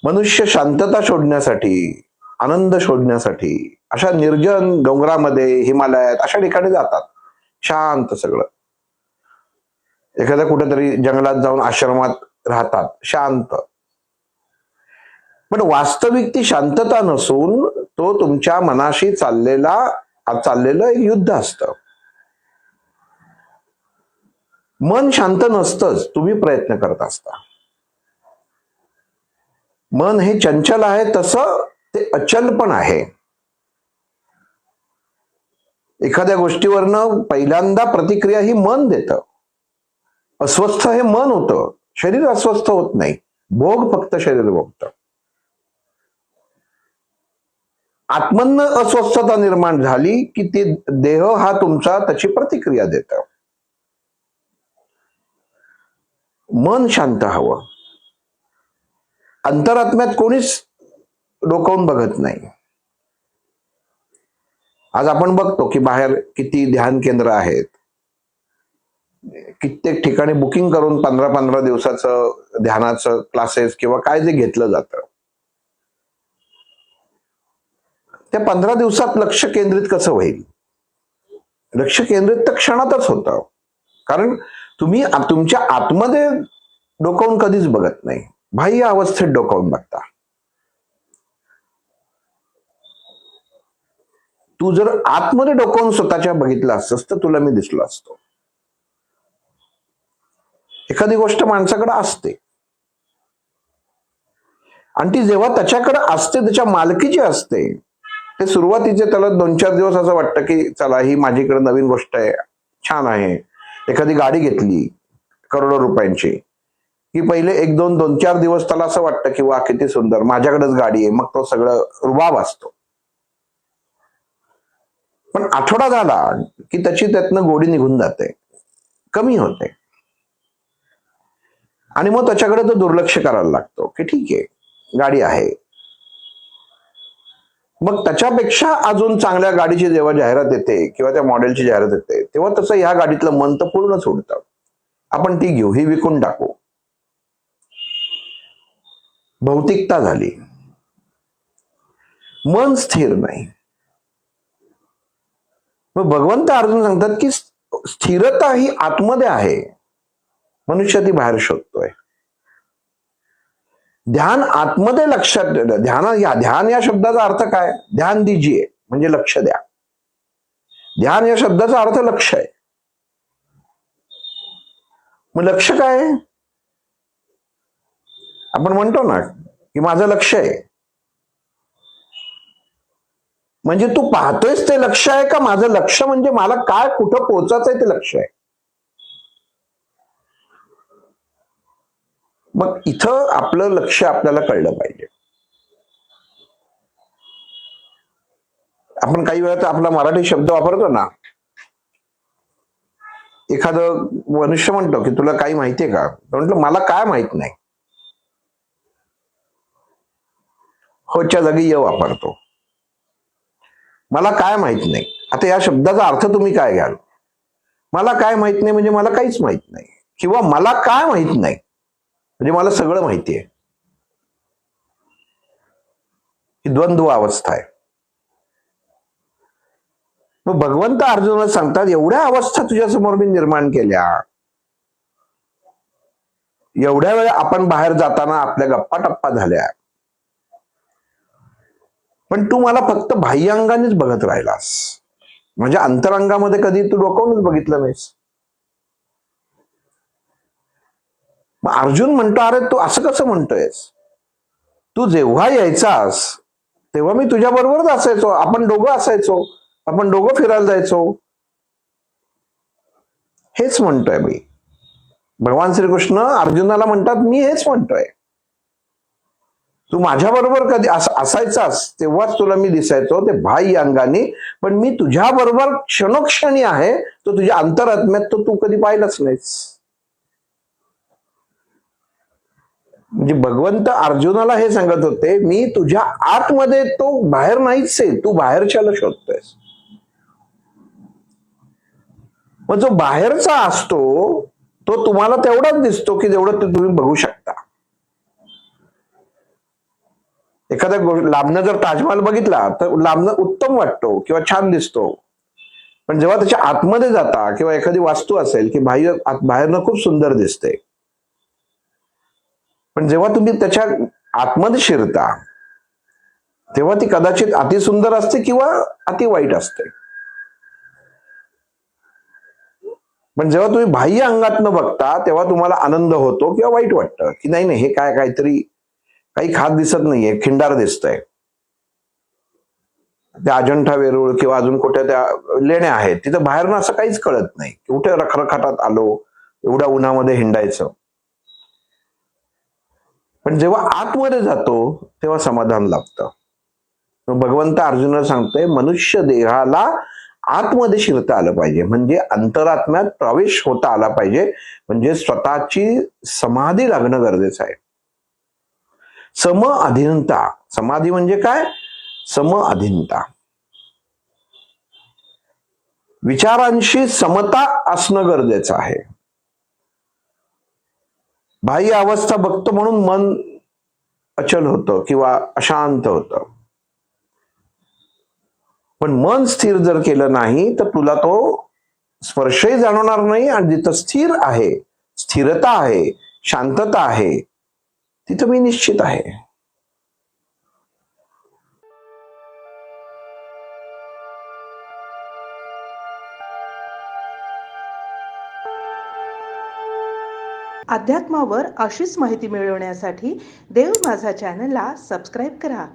मनुष्य शांतता शोधण्यासाठी, आनंद शोधण्यासाठी अशा निर्जन डोंगरामध्ये, हिमालयात अशा ठिकाणी जातात. शांत सगळं. एखाद्या कुठेतरी जंगलात जाऊन आश्रमात राहतात शांत. पण वास्तविक ती शांतता नसून तो तुमच्या मनाशी चाललेलं एक युद्ध असतं. मन शांत नसतंच, तुम्ही प्रयत्न करत असता. मन हे चंचल आहे, तसं ते अचल पण आहे. एखाद्या गोष्टीवरनं पहिल्यांदा प्रतिक्रिया ही मन देतं. अस्वस्थ हे मन होतं, शरीर अस्वस्थ होत नाही. भोग फक्त शरीर भोगतं. आत्मन्न अस्वस्थता निर्माण झाली की ते देह हा तुमचा त्याची प्रतिक्रिया देत. मन शांत हवं. अंतरात्म्यात कोणीच डोकावून बघत नाही. आज आपण बघतो की बाहेर किती ध्यान केंद्र आहेत. कित्येक ठिकाणी बुकिंग करून 15-15 दिवसाचं ध्यानाचं क्लासेस किंवा काय जे घेतलं जातं. त्या 15 दिवसात लक्ष केंद्रित कसं होईल? लक्ष केंद्रित तर क्षणातच होतं. कारण तुम्ही तुमच्या आतमध्ये डोकावून कधीच बघत नाही, बाह्य अवस्थेत डोकावून बघता. तू जर आतमध्ये डोकावून स्वतःच्या बघितलं असतंस तर तुला मी दिसलो असतो. एखादी गोष्ट माणसाकडे असते आणि ती जेव्हा त्याच्याकडे असते, त्याच्या मालकीची असते, ते सुरुवातीचे त्याला 2-4 दिवस असं वाटतं की चला ही माझीकडे नवीन गोष्ट आहे, छान आहे. एखादी गाडी घेतली करोडो रुपयांची की पहिले 1-2-4 दिवस त्याला असं वाटतं की वा किती सुंदर, माझ्याकडेच गाडी आहे. मग तो सगळं रुबाब असतो. पण आठवडा झाला की त्यातनं गोडी निघून जाते, कमी होते आणि मग त्याच्याकडे तो दुर्लक्ष करायला लागतो की ठीक आहे गाडी आहे. मग त्याच्यापेक्षा अजून चांगल्या गाडीची जेव्हा जाहिरात येते किंवा त्या मॉडेलची जाहिरात येते तेव्हा तसं ह्या गाडीतलं मन तर पूर्ण सोडतं. आपण ती घेऊ, ही विकून टाकू. भौतिकता झाली, मन स्थिर नाही. मग भगवंत अर्जुन सांगतात की स्थिरता ही आतमध्ये आहे, मनुष्य ती बाहेर शोधतोय. ध्यान आतमध्ये लक्षात ध्यान या शब्दाचा अर्थ काय? ध्यान दीजिए म्हणजे लक्ष द्या. ध्यान या शब्दाचा अर्थ लक्ष आहे. मग लक्ष काय? आपण म्हणतो ना की माझं लक्ष आहे, म्हणजे तू पाहतोयस ते लक्ष आहे का माझं लक्ष म्हणजे मला काय कुठं पोहोचायचंय ते लक्ष आहे? मग इथं आपलं लक्ष आपल्याला कळलं पाहिजे. आपण काही वेळा आपला मराठी शब्द वापरतो ना, एखादं मनुष्य म्हणतो की तुला काही माहितीये का? म्हटलं मला काय माहित नाही. होच्या जागी य वापरतो. मला काय माहित नाही. आता या शब्दाचा अर्थ तुम्ही काय घ्याल? मला काय माहित नाही म्हणजे मला काहीच माहित नाही, किंवा मला काय माहित नाही म्हणजे मला सगळं माहिती आहे. ही द्वंद्व अवस्था आहे. मग भगवंत अर्जुनाला सांगतात एवढ्या अवस्था तुझ्या समोर मी निर्माण केल्या, एवढ्या वेळ आपण बाहेर जाताना आपल्या गप्पा टप्पा झाल्या, पण तू मला फक्त बाह्यांगानेच बघत राहिलास, म्हणजे अंतरंगामध्ये कधी तू डोकावूनच बघितलं नाहीस. मग अर्जुन म्हणतो अरे तू असं कसं म्हणतोयस? तू जेव्हा यायचास तेव्हा मी तुझ्या बरोबरच असायचो, आपण दोघं असायचो, आपण दोघं फिरायला जायचो. हेच म्हणतोय मी. भगवान श्रीकृष्ण अर्जुनाला म्हणतात मी हेच म्हणतोय, तू माझ्या बरोबर कधी असायचास तेव्हाच तुला मी दिसायचो ते बाह्य अंगाने, पण मी तुझ्या बरोबर क्षणोक्षणी आहे तो तुझ्या अंतरात्म्यात तो तू कधी पाहिलाच नाहीस. म्हणजे भगवंत अर्जुनाला हे सांगत होते मी तुझ्या आतमध्ये, तो बाहेर नाहीच आहे, तू बाहेरच्याला शोधतोयस. मग जो बाहेरचा असतो तो तुम्हाला तेवढाच दिसतो की जेवढं ते तुम्ही बघू शकता. लांबनं जर ताजमहल बघितला तर लांबनं उत्तम वाटतो किंवा छान दिसतो, पण जेव्हा त्याच्या आतमध्ये जाता किंवा एखादी वास्तू असेल की बाहेरनं खूप सुंदर दिसते, पण जेव्हा तुम्ही त्याच्या आतमध्ये शिरता तेव्हा ती कदाचित अतिसुंदर असते किंवा अति वाईट असते. पण जेव्हा तुम्ही बाह्य अंगातनं बघता तेव्हा तुम्हाला आनंद होतो किंवा वाईट वाटतं की नाही नाही, हे काहीतरी काही खास दिसत नाहीये, खिंडार दिसतंय. त्या अजंठा वेरूळ किंवा अजून कुठे त्या लेण्या आहेत, तिथं बाहेरनं असं काहीच कळत नाही, कुठे रखरखाटात आलो, एवढ्या उन्हामध्ये हिंडायचं. पण जेव्हा आतमध्ये जातो तेव्हा समाधान लाभतं. भगवंत अर्जुनाला सांगतोय, मनुष्य देहाला आतमध्ये शिरता आलं पाहिजे, म्हणजे अंतरात्म्यात प्रवेश होता आला पाहिजे, म्हणजे स्वतःची समाधी लागणं गरजेचं आहे. सम अधीनता, समाधी म्हणजे काय? सम अधीनता, विचारांशी समता असणं गरजेचं आहे. बाह्य अवस्था बघतो म्हणून मन अचल होतं किंवा अशांत होतं, पण मन स्थिर जर केलं नाही तर तुला तो स्पर्शही जाणवणार नाही, आणि जिथं स्थिर आहे, स्थिरता आहे, शांतता आहे, तिथं मी निश्चित आहे. अध्यात्मावर अशीच माहिती मिळवण्यासाठी देव माझा चॅनलला सबस्क्राईब करा.